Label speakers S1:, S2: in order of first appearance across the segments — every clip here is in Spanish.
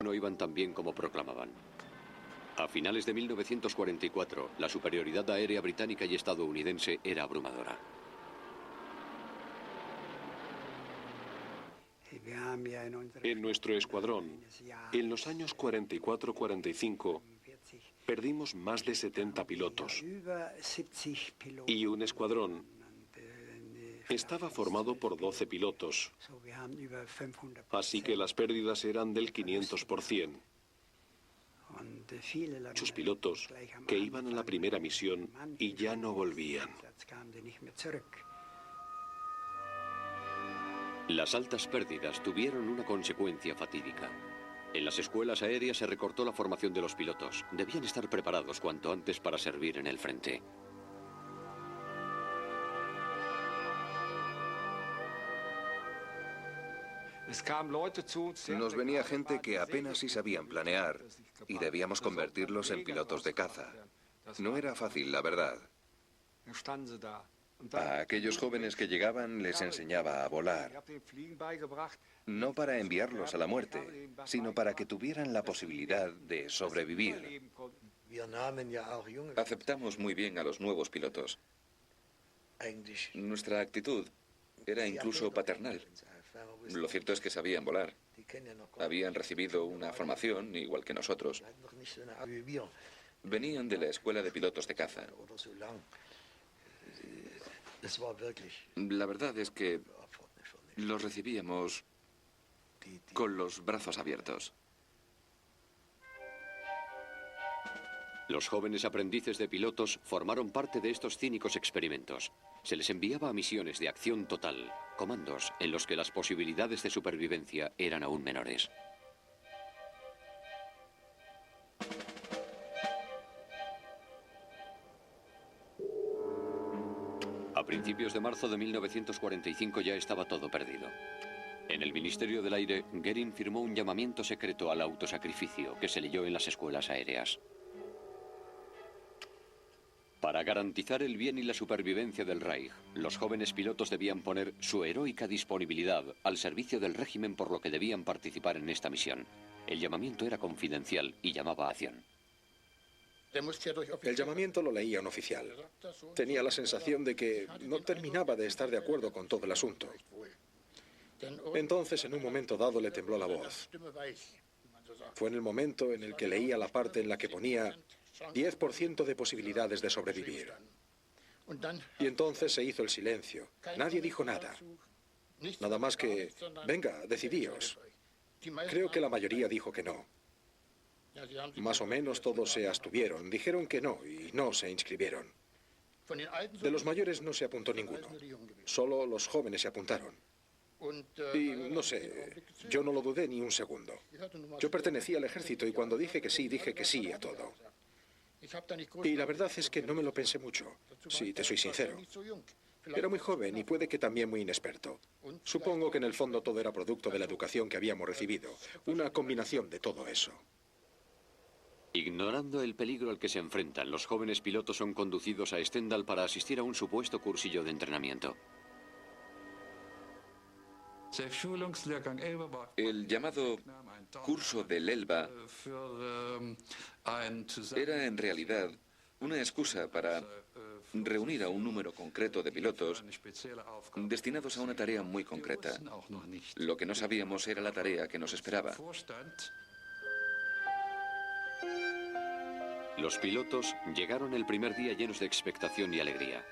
S1: no iban tan bien como proclamaban. A finales de 1944, la superioridad aérea británica y estadounidense era abrumadora.
S2: En nuestro escuadrón, en los años 44-45, perdimos más de 70 pilotos. Y un escuadrón estaba formado por 12 pilotos. Así que las pérdidas eran del 500%. Muchos pilotos que iban a la primera misión y ya no volvían.
S1: Las altas pérdidas tuvieron una consecuencia fatídica. En las escuelas aéreas se recortó la formación de los pilotos. Debían estar preparados cuanto antes para servir en el frente.
S3: Nos venía gente que apenas si sabían planear y debíamos convertirlos en pilotos de caza. No era fácil, la verdad. A aquellos jóvenes que llegaban les enseñaba a volar. No para enviarlos a la muerte, sino para que tuvieran la posibilidad de sobrevivir.
S4: Aceptamos muy bien a los nuevos pilotos. Nuestra actitud era incluso paternal. Lo cierto es que sabían volar. Habían recibido una formación igual que nosotros. Venían de la escuela de pilotos de caza. La verdad es que los recibíamos con los brazos abiertos.
S1: Los jóvenes aprendices de pilotos formaron parte de estos cínicos experimentos. Se les enviaba a misiones de acción total, comandos en los que las posibilidades de supervivencia eran aún menores. A principios de marzo de 1945 ya estaba todo perdido. En el Ministerio del Aire, Goering firmó un llamamiento secreto al autosacrificio que se leyó en las escuelas aéreas. Para garantizar el bien y la supervivencia del Reich, los jóvenes pilotos debían poner su heroica disponibilidad al servicio del régimen, por lo que debían participar en esta misión. El llamamiento era confidencial y llamaba a acción.
S5: El llamamiento lo leía un oficial. Tenía la sensación de que no terminaba de estar de acuerdo con todo el asunto. Entonces, en un momento dado, le tembló la voz. Fue en el momento en el que leía la parte en la que ponía 10% de posibilidades de sobrevivir. Y entonces se hizo el silencio. Nadie dijo nada. Nada más que, venga, decidíos. Creo que la mayoría dijo que no. Más o menos todos se abstuvieron. Dijeron que no y no se inscribieron. De los mayores no se apuntó ninguno. Solo los jóvenes se apuntaron. Y no sé, yo no lo dudé ni un segundo. Yo pertenecía al ejército y cuando dije que sí a todo. Y la verdad es que no me lo pensé mucho, si te soy sincero. Era muy joven y puede que también muy inexperto. Supongo que en el fondo todo era producto de la educación que habíamos recibido. Una combinación de todo eso.
S1: Ignorando el peligro al que se enfrentan, los jóvenes pilotos son conducidos a Stendal para asistir a un supuesto cursillo de entrenamiento.
S4: El llamado curso del Elba era en realidad una excusa para reunir a un número concreto de pilotos destinados a una tarea muy concreta. Lo que no sabíamos era la tarea que nos esperaba.
S1: Los pilotos llegaron el primer día llenos de expectación y alegría.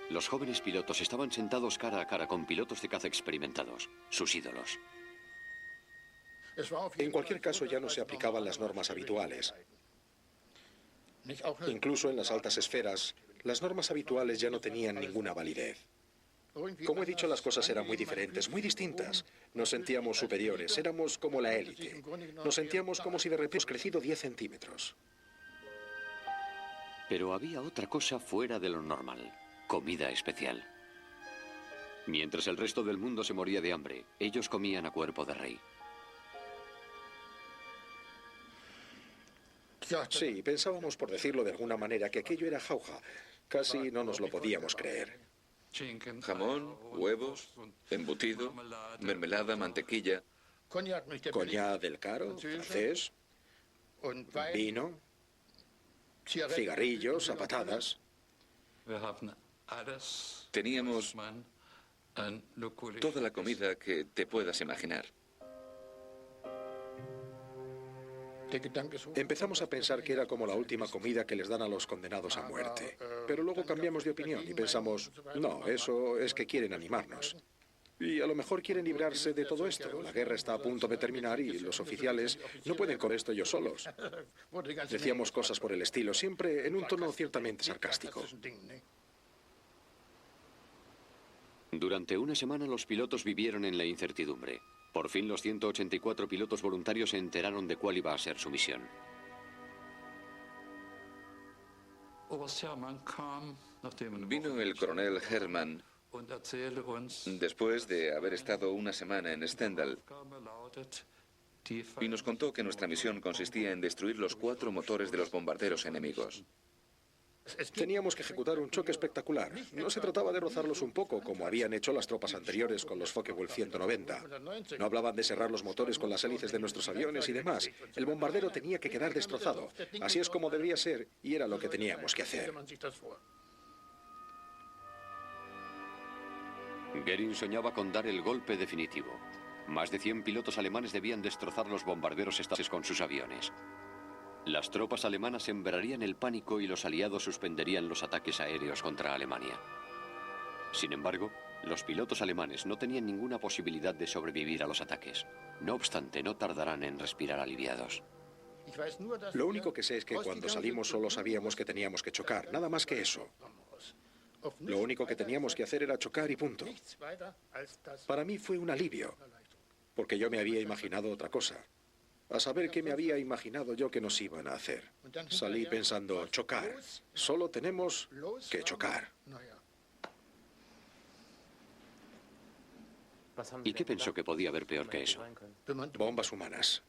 S1: Los jóvenes pilotos estaban sentados cara a cara con pilotos de caza experimentados, sus ídolos.
S5: En cualquier caso, ya no se aplicaban las normas habituales. Incluso en las altas esferas, las normas habituales ya no tenían ninguna validez. Como he dicho, las cosas eran muy diferentes, muy distintas. Nos sentíamos superiores, éramos como la élite. Nos sentíamos como si de repente hubiéramos crecido 10 centímetros.
S1: Pero había otra cosa fuera de lo normal: comida especial. Mientras el resto del mundo se moría de hambre, ellos comían a cuerpo de rey.
S5: Sí, pensábamos, por decirlo de alguna manera, que aquello era jauja. Casi no nos lo podíamos creer.
S4: Jamón, huevos, embutido, mermelada, mantequilla.
S5: Coñac del caro, francés, vino, cigarrillos a patadas.
S4: Teníamos toda la comida que te puedas imaginar.
S5: Empezamos a pensar que era como la última comida que les dan a los condenados a muerte. Pero luego cambiamos de opinión y pensamos, no, eso es que quieren animarnos. Y a lo mejor quieren librarse de todo esto. La guerra está a punto de terminar y los oficiales no pueden con esto ellos solos. Decíamos cosas por el estilo, siempre en un tono ciertamente sarcástico.
S1: Durante una semana los pilotos vivieron en la incertidumbre. Por fin los 184 pilotos voluntarios se enteraron de cuál iba a ser su misión.
S4: Vino el coronel Hermann después de haber estado una semana en Stendal y nos contó que nuestra misión consistía en destruir los 4 motores de los bombarderos enemigos.
S5: Teníamos que ejecutar un choque espectacular. No se trataba de rozarlos un poco, como habían hecho las tropas anteriores con los Focke-Wulf 190. No hablaban de cerrar los motores con las hélices de nuestros aviones y demás. El bombardero tenía que quedar destrozado. Así es como debía ser, y era lo que teníamos que hacer.
S1: Goering soñaba con dar el golpe definitivo. Más de 100 pilotos alemanes debían destrozar los bombarderos estadounidenses con sus aviones. Las tropas alemanas sembrarían el pánico y los aliados suspenderían los ataques aéreos contra Alemania. Sin embargo, los pilotos alemanes no tenían ninguna posibilidad de sobrevivir a los ataques. No obstante, no tardarán en respirar aliviados.
S5: Lo único que sé es que cuando salimos solo sabíamos que teníamos que chocar, nada más que eso. Lo único que teníamos que hacer era chocar y punto. Para mí fue un alivio, porque yo me había imaginado otra cosa. A saber qué me había imaginado yo que nos iban a hacer. Salí pensando, chocar. Solo tenemos que chocar.
S1: ¿Y qué pensó que podía haber peor que eso?
S5: Bombas humanas.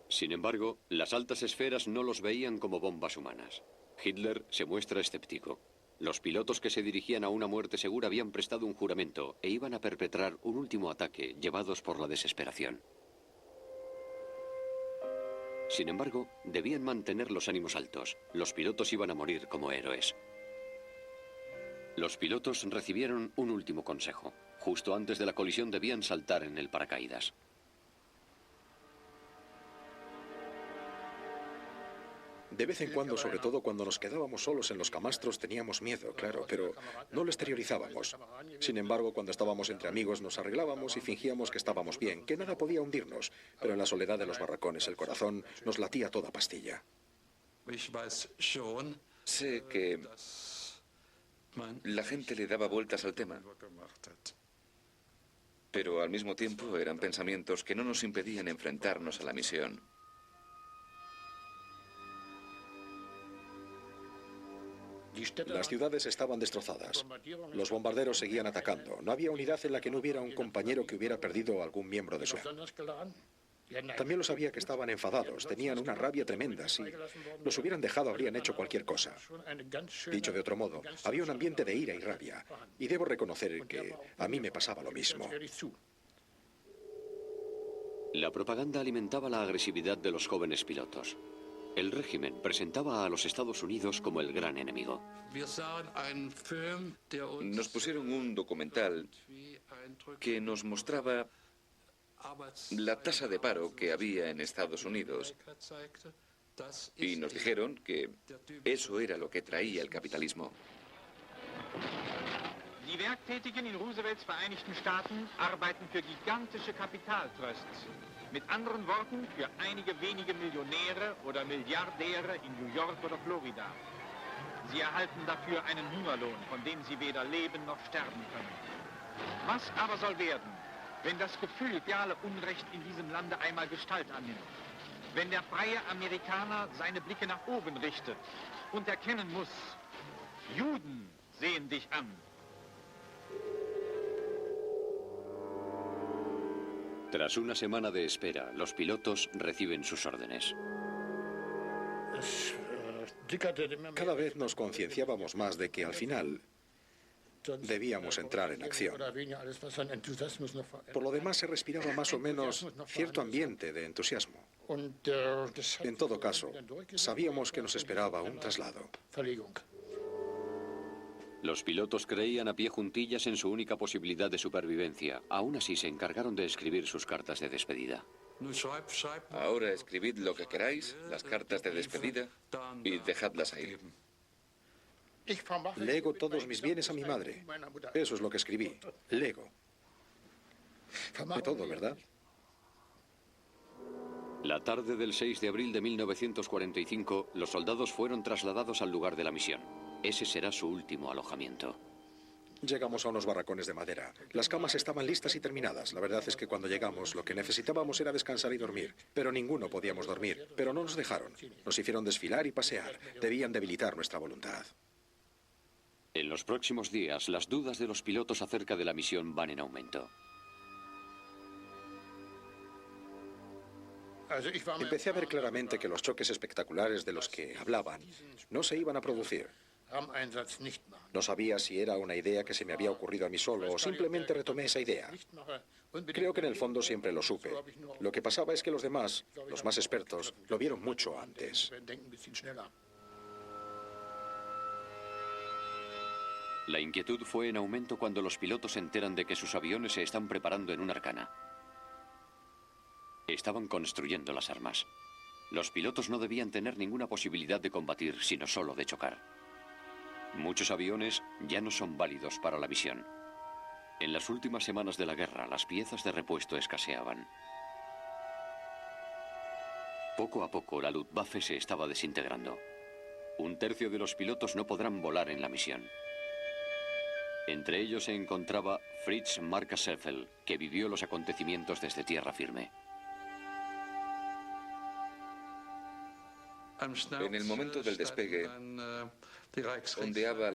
S1: Sin embargo, las altas esferas no los veían como bombas humanas. Hitler se muestra escéptico. Los pilotos que se dirigían a una muerte segura habían prestado un juramento e iban a perpetrar un último ataque, llevados por la desesperación. Sin embargo, debían mantener los ánimos altos. Los pilotos iban a morir como héroes. Los pilotos recibieron un último consejo. Justo antes de la colisión debían saltar en el paracaídas.
S5: De vez en cuando, sobre todo cuando nos quedábamos solos en los camastros, teníamos miedo, claro, pero no lo exteriorizábamos. Sin embargo, cuando estábamos entre amigos nos arreglábamos y fingíamos que estábamos bien, que nada podía hundirnos, pero en la soledad de los barracones el corazón nos latía toda pastilla.
S4: Sé que la gente le daba vueltas al tema, pero al mismo tiempo eran pensamientos que no nos impedían enfrentarnos a la misión.
S5: Las ciudades estaban destrozadas. Los bombarderos seguían atacando. No había unidad en la que no hubiera un compañero que hubiera perdido algún miembro de su... También lo sabía que estaban enfadados, tenían una rabia tremenda. Si los hubieran dejado, habrían hecho cualquier cosa. Dicho de otro modo, había un ambiente de ira y rabia. Y debo reconocer que a mí me pasaba lo mismo.
S1: La propaganda alimentaba la agresividad de los jóvenes pilotos. El régimen presentaba a los Estados Unidos como el gran enemigo.
S4: Nos pusieron un documental que nos mostraba la tasa de paro que había en Estados Unidos y nos dijeron que eso era lo que traía el capitalismo.
S6: Die Werktätigen in Roosevelts Vereinigten Staaten arbeiten für gigantische Kapitaltrusts. Mit anderen Worten, für einige wenige Millionäre oder Milliardäre in New York oder Florida. Sie erhalten dafür einen Hungerlohn, von dem sie weder leben noch sterben können. Was aber soll werden, wenn das Gefühl soziale Unrecht in diesem Lande einmal Gestalt annimmt? Wenn der freie Amerikaner seine Blicke nach oben richtet und erkennen muss, Juden sehen dich an.
S1: Tras una semana de espera, los pilotos reciben sus órdenes.
S5: Cada vez nos concienciábamos más de que al final debíamos entrar en acción. Por lo demás, se respiraba más o menos cierto ambiente de entusiasmo. En todo caso, sabíamos que nos esperaba un traslado.
S1: Los pilotos creían a pie juntillas en su única posibilidad de supervivencia. Aún así, se encargaron de escribir sus cartas de despedida.
S4: Ahora escribid lo que queráis, las cartas de despedida, y dejadlas ahí.
S5: Lego todos mis bienes a mi madre. Eso es lo que escribí. Lego. De todo, ¿verdad?
S1: La tarde del 6 de abril de 1945, los soldados fueron trasladados al lugar de la misión. Ese será su último alojamiento.
S5: Llegamos a unos barracones de madera. Las camas estaban listas y terminadas. La verdad es que cuando llegamos, lo que necesitábamos era descansar y dormir. Pero ninguno podíamos dormir. Pero no nos dejaron. Nos hicieron desfilar y pasear. Debían debilitar nuestra voluntad.
S1: En los próximos días, las dudas de los pilotos acerca de la misión van en aumento.
S5: Empecé a ver claramente que los choques espectaculares de los que hablaban no se iban a producir. No sabía si era una idea que se me había ocurrido a mí solo o simplemente retomé esa idea. Creo que en el fondo siempre lo supe. Lo que pasaba es que los demás, los más expertos, lo vieron mucho antes.
S1: La inquietud fue en aumento cuando los pilotos se enteran de que sus aviones se están preparando en una Arcana. Estaban construyendo las armas. Los pilotos no debían tener ninguna posibilidad de combatir, sino solo de chocar. Muchos aviones ya no son válidos para la misión. En las últimas semanas de la guerra, las piezas de repuesto escaseaban. Poco a poco, la Luftwaffe se estaba desintegrando. Un tercio de los pilotos no podrán volar en la misión. Entre ellos se encontraba Fritz Markaseffel, que vivió los acontecimientos desde tierra firme.
S4: En el momento del despegue, ondeaba